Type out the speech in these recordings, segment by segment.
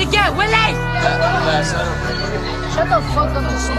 again, Willie! Shut the fuck up and shit.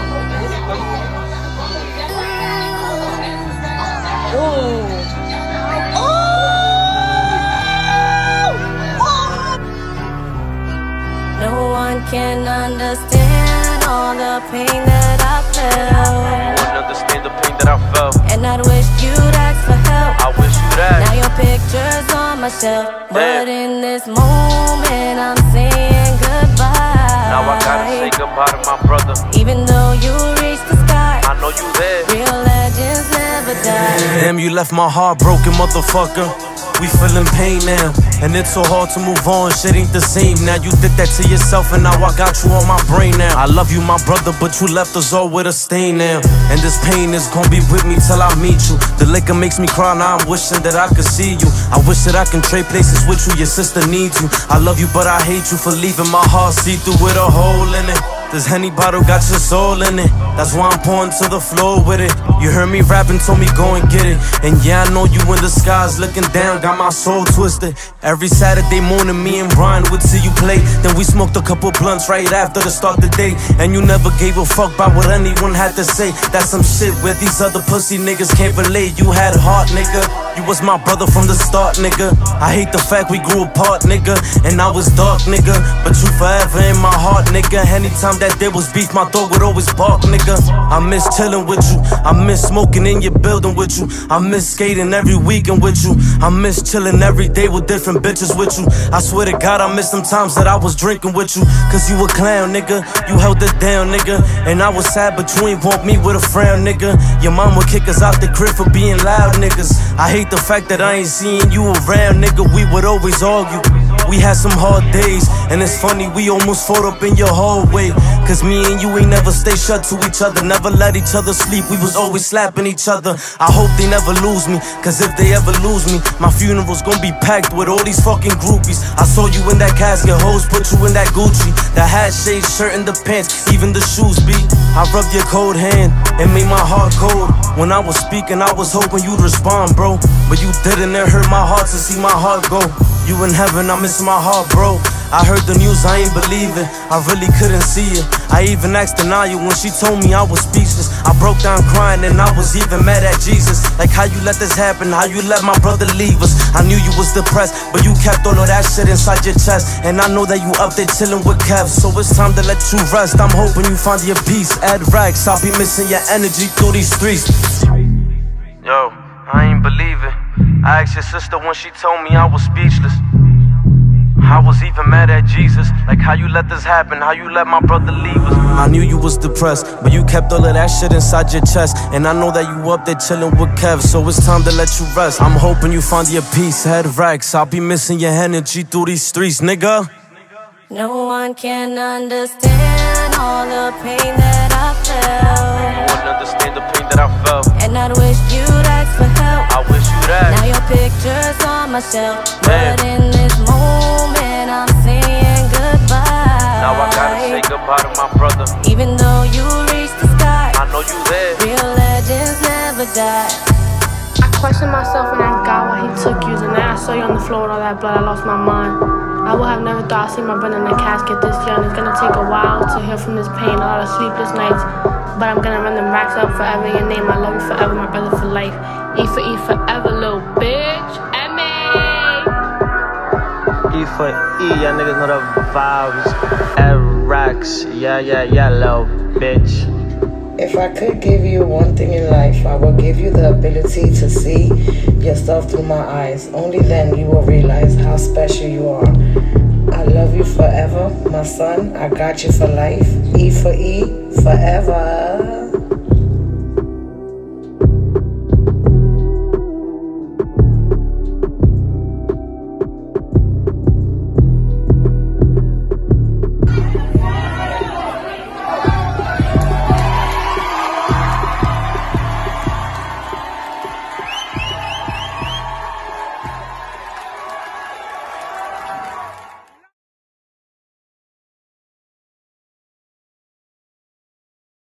No one can understand all the pain that I felt. Wouldn't understand the pain that I felt. And I'd wish you'd ask for help. I wish you'd ask. Now your picture's on my shelf. But in this moment I'm saying goodbye. Now I gotta say goodbye to my brother. Even though you reached the sky, I know you there. real legends never die. Damn, you left my heart broken, motherfucker. We feeling pain now, and it's so hard to move on. Shit ain't the same now. You did that to yourself, and now I got you on my brain now. I love you, my brother, but you left us all with a stain now. And this pain is gonna be with me till I meet you. The liquor makes me cry, now I'm wishing that I could see you. I wish that I can trade places with you, your sister needs you. I love you, but I hate you for leaving my heart see-through with a hole in it. This Henny bottle got your soul in it. That's why I'm pouring to the floor with it. You heard me rapping, told me go and get it. And yeah, I know you in the skies looking down, got my soul twisted. Every Saturday morning, me and Brian would see you play. Then we smoked a couple blunts right after the start of the day. And you never gave a fuck about what anyone had to say. That's some shit where these other pussy niggas can't relate. You had heart, nigga. You was my brother from the start, nigga. I hate the fact we grew apart, nigga. And I was dark, nigga. But you forever in my heart, nigga. Anytime that there was beef, my dog would always bark, nigga. I miss chilling with you. I miss smoking in your building with you. I miss skating every weekend with you. I miss chilling every day with different bitches with you. I swear to God, I miss some times that I was drinking with you. Cause you a clown, nigga. You held it down, nigga. And I was sad, but you ain't want me with a frown, nigga. Your mom would kick us out the crib for being loud, niggas. I hate the fact that I ain't seeing you around, nigga. We would always argue. We had some hard days, and it's funny, we almost fought up in your hallway. Cause me and you ain't never stay shut to each other, never let each other sleep, we was always slapping each other. I hope they never lose me, cause if they ever lose me, my funeral's gonna be packed with all these fucking groupies. I saw you in that casket, hoes put you in that Gucci. That hat shade shirt and the pants, even the shoes beat. I rubbed your cold hand, it made my heart cold. When I was speaking, I was hoping you'd respond, bro. But you didn't, it hurt my heart to see my heart go. You in heaven, I miss my heart, bro. I heard the news, I ain't believe it. I really couldn't see it. I even asked Anaya when she told me I was speechless. I broke down crying and I was even mad at Jesus. Like how you let this happen, how you let my brother leave us. I knew you was depressed, but you kept all of that shit inside your chest. And I know that you up there chilling with Kev, so it's time to let you rest. I'm hoping you find your peace at Rags. I'll be missing your energy through these streets. Yo, I ain't believe it. I asked your sister when she told me I was speechless. I was even mad at Jesus, like how you let this happen, how you let my brother leave us. I knew you was depressed, but you kept all of that shit inside your chest. And I know that you up there chilling with Kev, so it's time to let you rest. I'm hoping you find your peace, head racks. I'll be missing your energy through these streets, nigga. No one can understand all the pain that I felt. Wouldn't understand the pain that I felt. And I'd wish you'd ask for help. I wish you'd ask. Now your picture's on my shelf. But in this moment I'm saying goodbye. Now I gotta say goodbye to my brother. Even though you reached the sky, I know you there. real legends never die. I questioned myself and asked God why he took you. And then I saw you on the floor with all that blood, I lost my mind. I would have never thought I'd see my brother in the casket this young. It's gonna take a while to heal from this pain, a lot of sleepless nights. But I'm gonna run them racks up forever in your name. I love you forever, my brother for life. E for E forever, little bitch. M.A. E for E, y'all niggas know the vibes. Racks, yeah, little bitch. If I could give you one thing in life, I will give you the ability to see yourself through my eyes. Only then you will realize how special you are. I love you forever, my son. I got you for life. E for E, forever.